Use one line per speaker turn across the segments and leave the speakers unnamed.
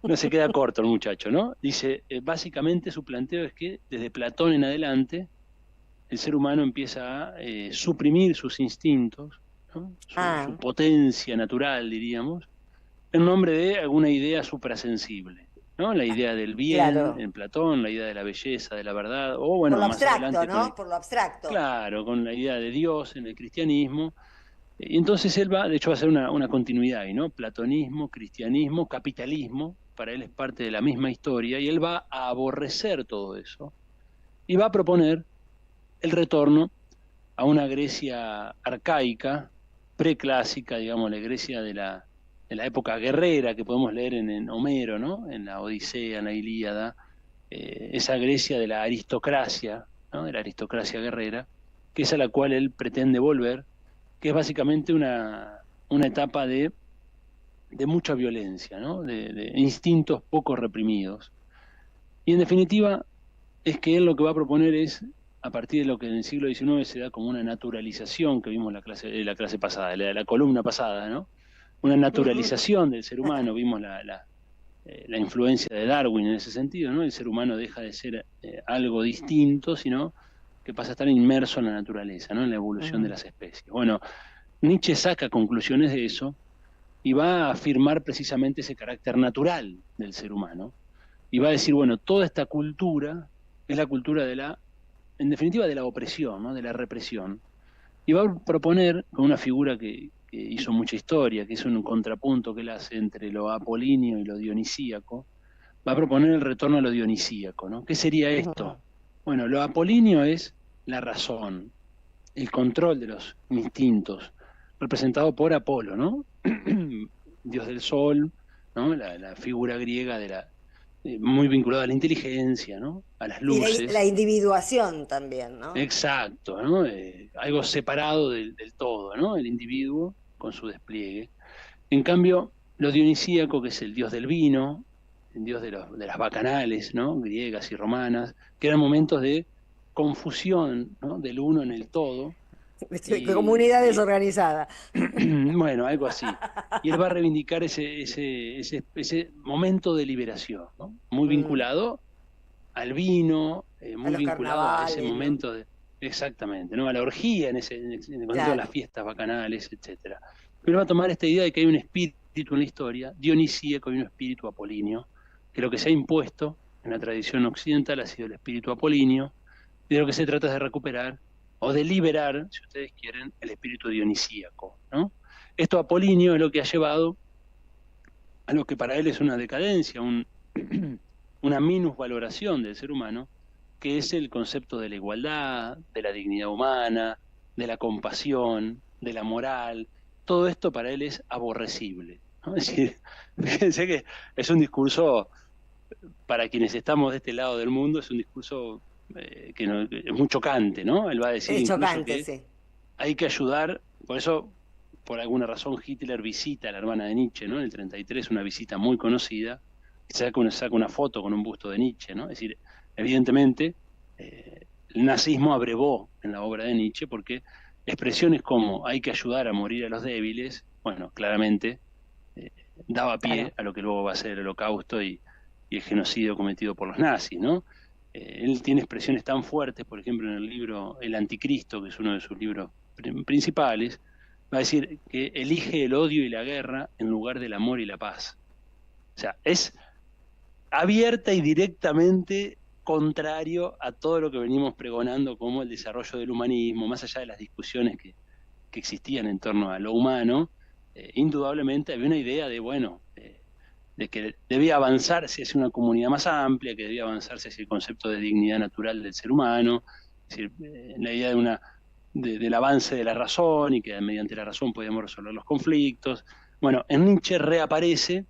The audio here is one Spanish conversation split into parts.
no se queda corto el muchacho, ¿no? Dice, básicamente su planteo es que desde Platón en adelante el ser humano empieza a suprimir sus instintos, ¿no? Su
Ah,
potencia natural, diríamos, en nombre de alguna idea suprasensible, ¿no? La idea del bien
claro.
en Platón, la idea de la belleza, de la verdad, o
Por
bueno,
lo
más
abstracto,
adelante con
¿no? Por lo abstracto.
claro, con la idea de Dios en el cristianismo. Y entonces él va, de hecho va a ser una continuidad ahí, ¿no? Platonismo, cristianismo, capitalismo, para él es parte de la misma historia, y él va a aborrecer todo eso y va a proponer el retorno a una Grecia arcaica, preclásica, digamos, la Grecia de la época guerrera que podemos leer en Homero, ¿no? En la Odisea, en la Ilíada, esa Grecia de la aristocracia, ¿no? De la aristocracia guerrera, que es a la cual él pretende volver, que es básicamente una etapa de mucha violencia, ¿no? De instintos poco reprimidos. Y en definitiva, es que él lo que va a proponer es, a partir de lo que en el siglo XIX se da como una naturalización, que vimos en la clase pasada, la columna pasada, ¿no? Una naturalización del ser humano, vimos la influencia de Darwin en ese sentido, ¿no? El ser humano deja de ser algo distinto, sino que pasa a estar inmerso en la naturaleza, ¿no? En la evolución de
Mm.
las especies. Bueno, Nietzsche saca conclusiones de eso y va a afirmar precisamente ese carácter natural del ser humano y va a decir, bueno, toda esta cultura es la cultura de la, en definitiva, de la opresión, ¿no? De la represión. Y va a proponer con una figura que hizo mucha historia, que es un contrapunto que él hace entre lo apolíneo y lo dionisíaco, va a proponer el retorno a lo dionisíaco, ¿no? ¿Qué sería
Ujú.
esto? Bueno, lo apolíneo es la razón, el control de los instintos, representado por Apolo, ¿no? Dios del sol, ¿no? La figura griega de la, muy vinculada a la inteligencia, ¿no? A las
Y la
luces.
individuación también, ¿no?
Exacto, ¿no? Algo separado del todo, ¿no? El individuo con su despliegue. En cambio, lo dionisíaco, que es el dios del vino, el dios de las bacanales, ¿no? Griegas y romanas, que eran momentos de confusión, ¿no? Del uno en el todo.
Comunidad
Y,
desorganizada.
bueno, algo así. Y él va a reivindicar ese momento de liberación, ¿no? Muy
Mm,
vinculado al vino,
a
muy
los
vinculado a ese
carnavales, ¿no?
momento de, exactamente, ¿no? A la orgía en el concepto de las
Claro.
fiestas bacanales, etcétera. Pero va a tomar esta idea de que hay un espíritu en la historia, dionisíaco y un espíritu apolíneo, que lo que se ha impuesto en la tradición occidental ha sido el espíritu apolíneo, y de lo que se trata es de recuperar o de liberar, si ustedes quieren, el espíritu dionisíaco, ¿no? Esto apolíneo es lo que ha llevado a lo que para él es una decadencia, una minusvaloración del ser humano, que es el concepto de la igualdad, de la dignidad humana, de la compasión, de la moral. Todo esto para él es aborrecible, ¿no? Es decir, fíjense que es un discurso, para quienes estamos de este lado del mundo, es un discurso que es muy chocante, ¿no? Él va a decir
Es
incluso
chocante,
que
sí.
hay que ayudar, por eso, por alguna razón, Hitler visita a la hermana de Nietzsche, ¿no? En el 33, una visita muy conocida, saca una foto con un busto de Nietzsche, ¿no? Es decir, evidentemente, el nazismo abrevó en la obra de Nietzsche porque expresiones como hay que ayudar a morir a los débiles, bueno, claramente eh, daba pie
Claro.
a lo que luego va a ser el holocausto y el genocidio cometido por los nazis, ¿no? Él tiene expresiones tan fuertes, por ejemplo, en el libro El Anticristo, que es uno de sus libros principales, va a decir que elige el odio y la guerra en lugar del amor y la paz. O sea, es abierta y directamente contrario a todo lo que venimos pregonando como el desarrollo del humanismo, más allá de las discusiones que existían en torno a lo humano, indudablemente había una idea de, bueno, de que debía avanzarse hacia una comunidad más amplia, que debía avanzarse hacia el concepto de dignidad natural del ser humano, es decir, la idea del avance de la razón y que mediante la razón podíamos resolver los conflictos. Bueno, en Nietzsche reaparece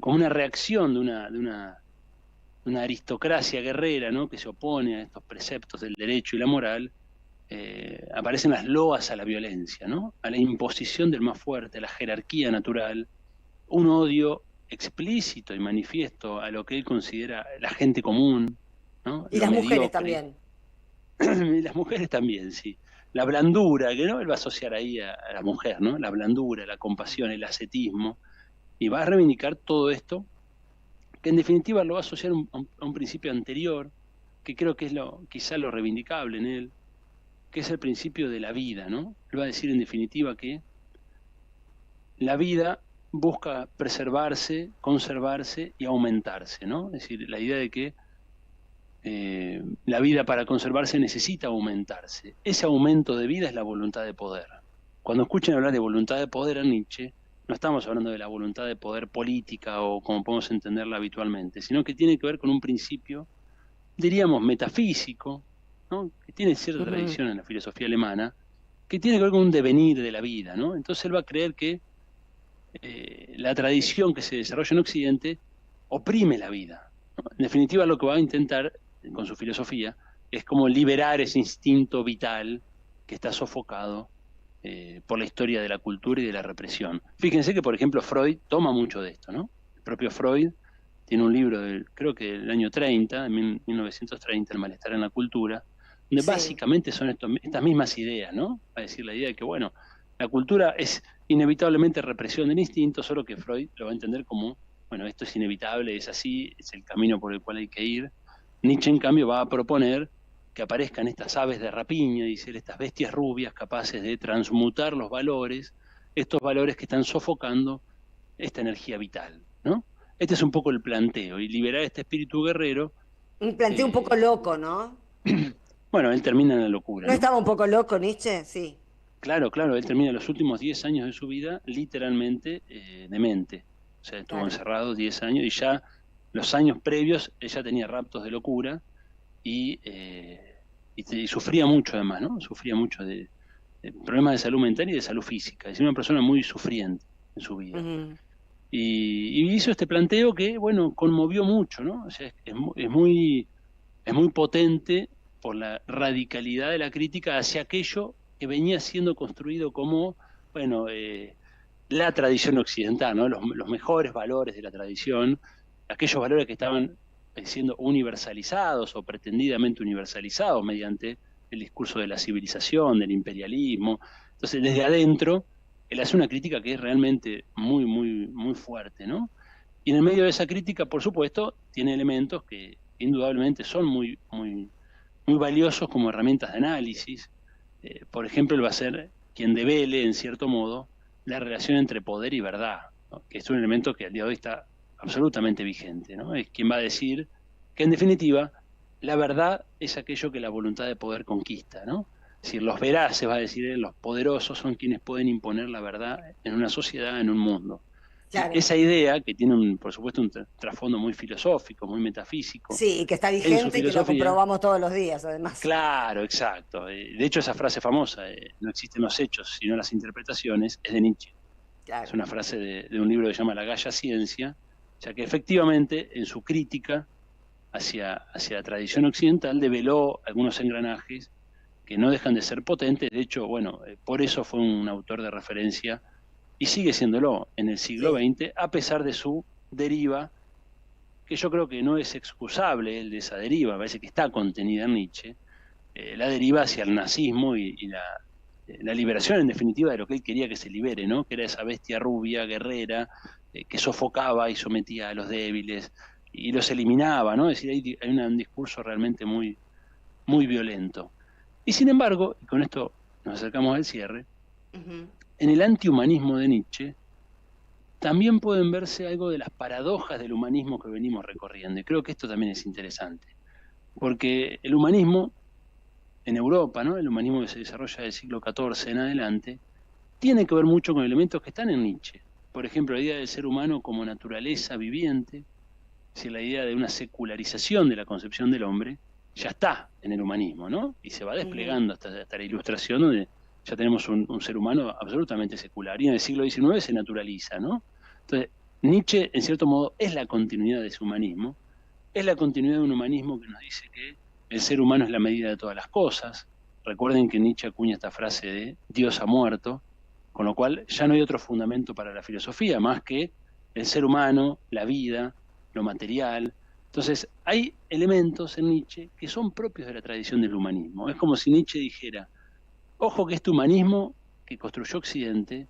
como una reacción de una aristocracia guerrera, ¿no? Que se opone a estos preceptos del derecho y la moral, aparecen las loas a la violencia, ¿no? A la imposición del más fuerte, a la jerarquía natural, un odio explícito y manifiesto a lo que él considera la gente común, ¿no?
Y
Lo
las mujeres
mediocre,
también.
y las mujeres también, sí. La blandura, que no él va a asociar ahí a la mujer, ¿no? La blandura, la compasión, el ascetismo, y va a reivindicar todo esto que en definitiva lo va a asociar a un principio anterior, que creo que es quizá lo reivindicable en él, que es el principio de la vida, ¿no? Él va a decir en definitiva que la vida busca preservarse, conservarse y aumentarse, ¿no? Es decir, la idea de que la vida para conservarse necesita aumentarse. Ese aumento de vida es la voluntad de poder. Cuando escuchen hablar de voluntad de poder a Nietzsche, no estamos hablando de la voluntad de poder política o como podemos entenderla habitualmente, sino que tiene que ver con un principio, diríamos, metafísico, ¿no? Que tiene cierta tradición en la filosofía alemana, que tiene que ver con un devenir de la vida, ¿no? Entonces él va a creer que la tradición que se desarrolla en Occidente oprime la vida, ¿no? En definitiva, lo que va a intentar con su filosofía es como liberar ese instinto vital que está sofocado por la historia de la cultura y de la represión. Fíjense que, por ejemplo, Freud toma mucho de esto, ¿no? El propio Freud tiene un libro, creo que del año 30, en 1930, El malestar en la cultura, donde básicamente son estas mismas ideas, ¿no? Va a decir la idea de que, bueno, la cultura es inevitablemente represión del instinto, solo que Freud lo va a entender como, bueno, esto es inevitable, es así, es el camino por el cual hay que ir. Nietzsche, en cambio, va a proponer que aparezcan estas aves de rapiña, dice, estas bestias rubias capaces de transmutar los valores, estos valores que están sofocando esta energía vital, ¿no? Este es un poco el planteo, y liberar este espíritu guerrero.
Un planteo un poco loco, ¿no?
Bueno, él termina en la locura.
¿No estaba un poco loco Nietzsche? Sí.
Claro, él termina los últimos 10 años de su vida literalmente demente. O sea, estuvo encerrado 10 años y ya los años previos ella tenía raptos de locura y sufría mucho además, ¿no? Sufría mucho de problemas de salud mental y de salud física. Es una persona muy sufriente en su vida. Y hizo este planteo que, bueno, conmovió mucho, ¿no? O sea, es muy potente por la radicalidad de la crítica hacia aquello que venía siendo construido como, bueno, la tradición occidental, ¿no? Los mejores valores de la tradición, aquellos valores que estaban siendo universalizados o pretendidamente universalizados mediante el discurso de la civilización, del imperialismo. Entonces, desde adentro, él hace una crítica que es realmente muy, muy, muy fuerte, ¿no? Y en el medio de esa crítica, por supuesto, tiene elementos que indudablemente son muy, muy, muy valiosos como herramientas de análisis. Por ejemplo, él va a ser quien devele, en cierto modo, la relación entre poder y verdad, ¿no? Que es un elemento que al día de hoy está absolutamente vigente, ¿no? Es quien va a decir que, en definitiva, la verdad es aquello que la voluntad de poder conquista, ¿no? Es decir, los veraces, va a decir él, los poderosos son quienes pueden imponer la verdad en una sociedad, en un mundo. Claro. Esa idea, que tiene, por supuesto, un trasfondo muy filosófico, muy metafísico.
Sí, que está vigente y que lo comprobamos todos los días, además.
Claro, exacto. De hecho, esa frase famosa, no existen los hechos, sino las interpretaciones, es de Nietzsche. Claro. Es una frase de un libro que se llama La Galla Ciencia, ya que efectivamente, en su crítica hacia la tradición occidental, develó algunos engranajes que no dejan de ser potentes. De hecho, bueno, por eso fue un autor de referencia y sigue siéndolo en el siglo XX, a pesar de su deriva, que yo creo que no es excusable el de esa deriva, parece que está contenida en Nietzsche, la deriva hacia el nazismo y la liberación, en definitiva, de lo que él quería que se libere, ¿no? Que era esa bestia rubia, guerrera, que sofocaba y sometía a los débiles y los eliminaba, ¿no? Es decir, hay un discurso realmente muy, muy violento. Y sin embargo, y con esto nos acercamos al cierre, en el antihumanismo de Nietzsche también pueden verse algo de las paradojas del humanismo que venimos recorriendo. Y creo que esto también es interesante. Porque el humanismo en Europa, ¿no? El humanismo que se desarrolla del siglo XIV en adelante, tiene que ver mucho con elementos que están en Nietzsche. Por ejemplo, la idea del ser humano como naturaleza viviente, es decir, la idea de una secularización de la concepción del hombre, ya está en el humanismo, ¿no? Y se va desplegando hasta la Ilustración, donde ya tenemos un ser humano absolutamente secular. Y en el siglo XIX se naturaliza, ¿no? Entonces, Nietzsche, en cierto modo, es la continuidad de su humanismo, es la continuidad de un humanismo que nos dice que el ser humano es la medida de todas las cosas. Recuerden que Nietzsche acuña esta frase de Dios ha muerto, con lo cual ya no hay otro fundamento para la filosofía, más que el ser humano, la vida, lo material. Entonces, hay elementos en Nietzsche que son propios de la tradición del humanismo. Es como si Nietzsche dijera, ojo que este humanismo que construyó Occidente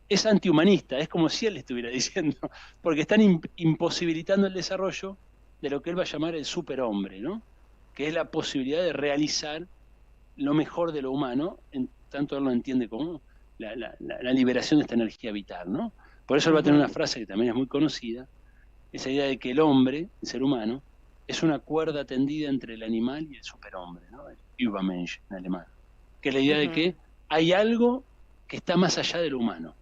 es antihumanista, es como si él le estuviera diciendo, porque están imposibilitando el desarrollo de lo que él va a llamar el superhombre, ¿no? Que es la posibilidad de realizar lo mejor de lo humano, en tanto él lo entiende como la liberación de esta energía vital, ¿no? Por eso él va a tener una frase que también es muy conocida, esa idea de que el hombre, el ser humano, es una cuerda tendida entre el animal y el superhombre, ¿no? El Übermensch en alemán. Que es la idea de que hay algo que está más allá de lo humano.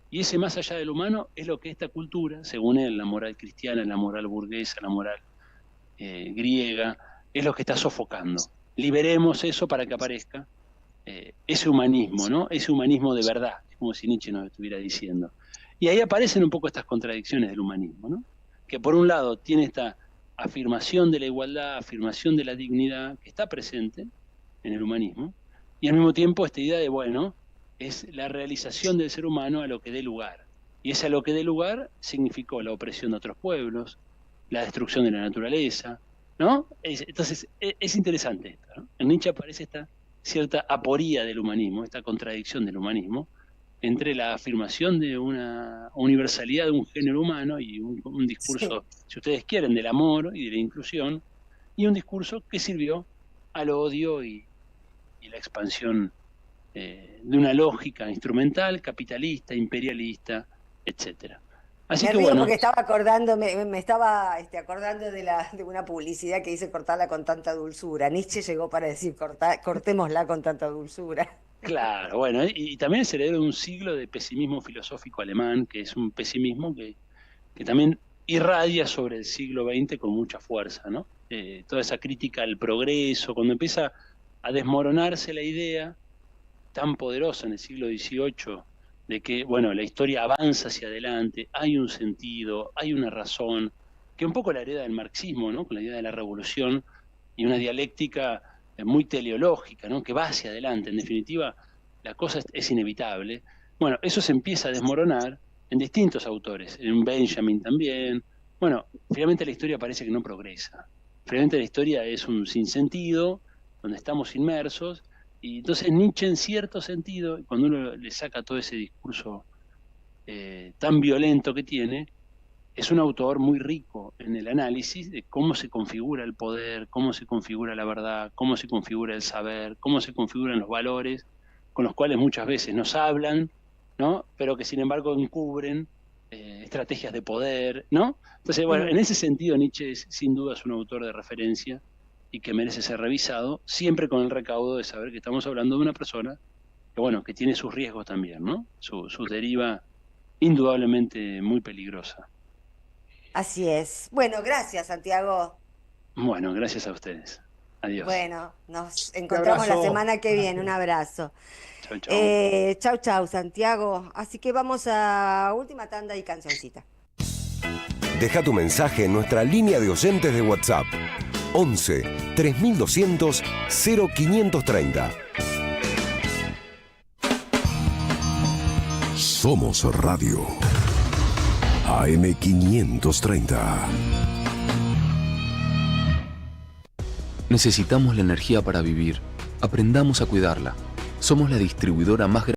Y ese más allá de lo humano es lo que esta cultura, según él, la moral cristiana, la moral burguesa, la moral griega, es lo que está sofocando. Liberemos eso para que aparezca ese humanismo, ¿no? Ese humanismo de verdad, es como si Nietzsche nos estuviera diciendo. Y ahí aparecen un poco estas contradicciones del humanismo, ¿no? Que por un lado tiene esta afirmación de la igualdad, afirmación de la dignidad, que está presente en el humanismo, y al mismo tiempo esta idea de, bueno, es la realización del ser humano a lo que dé lugar. Y ese a lo que dé lugar significó la opresión de otros pueblos, la destrucción de la naturaleza, ¿no? Entonces, es interesante esto, ¿no? En Nietzsche aparece esta cierta aporía del humanismo, esta contradicción del humanismo, entre la afirmación de una universalidad de un género humano y un discurso, si ustedes quieren, del amor y de la inclusión, y un discurso que sirvió al odio y la expansión de una lógica instrumental, capitalista, imperialista, etcétera. Así
me
que
río
bueno,
porque estaba acordando, me estaba acordando de una publicidad que dice cortarla con tanta dulzura. Nietzsche llegó para decir cortémosla con tanta dulzura.
claro, bueno, y también es heredero de un siglo de pesimismo filosófico alemán, que es un pesimismo que también irradia sobre el siglo XX con mucha fuerza, ¿no? Toda esa crítica al progreso, cuando empieza a desmoronarse la idea tan poderosa en el siglo XVIII de que, bueno, la historia avanza hacia adelante, hay un sentido, hay una razón, que un poco la hereda del marxismo, ¿no? Con la idea de la revolución y una dialéctica muy teleológica, ¿no? Que va hacia adelante. En definitiva, la cosa es inevitable. Bueno, eso se empieza a desmoronar en distintos autores, en Benjamin también. Bueno, finalmente la historia parece que no progresa. Finalmente la historia es un sinsentido, donde estamos inmersos, y entonces Nietzsche, en cierto sentido, cuando uno le saca todo ese discurso tan violento que tiene, es un autor muy rico en el análisis de cómo se configura el poder, cómo se configura la verdad, cómo se configura el saber, cómo se configuran los valores, con los cuales muchas veces nos hablan, ¿no? Pero que sin embargo encubren estrategias de poder, ¿no? Entonces, bueno, en ese sentido Nietzsche sin duda es un autor de referencia y que merece ser revisado, siempre con el recaudo de saber que estamos hablando de una persona que, bueno, que tiene sus riesgos también, ¿no? Su deriva indudablemente muy peligrosa.
Así es. Bueno, gracias, Santiago.
Bueno, gracias a ustedes. Adiós.
Bueno, nos encontramos la semana que viene. Un abrazo.
Chau, chau.
Chau, chau, Santiago. Así que vamos a última tanda y cancioncita.
Deja tu mensaje en nuestra línea de oyentes de WhatsApp. 11 3200 0530. Somos Radio AM 530.
Necesitamos la energía para vivir. Aprendamos a cuidarla. Somos la distribuidora más grande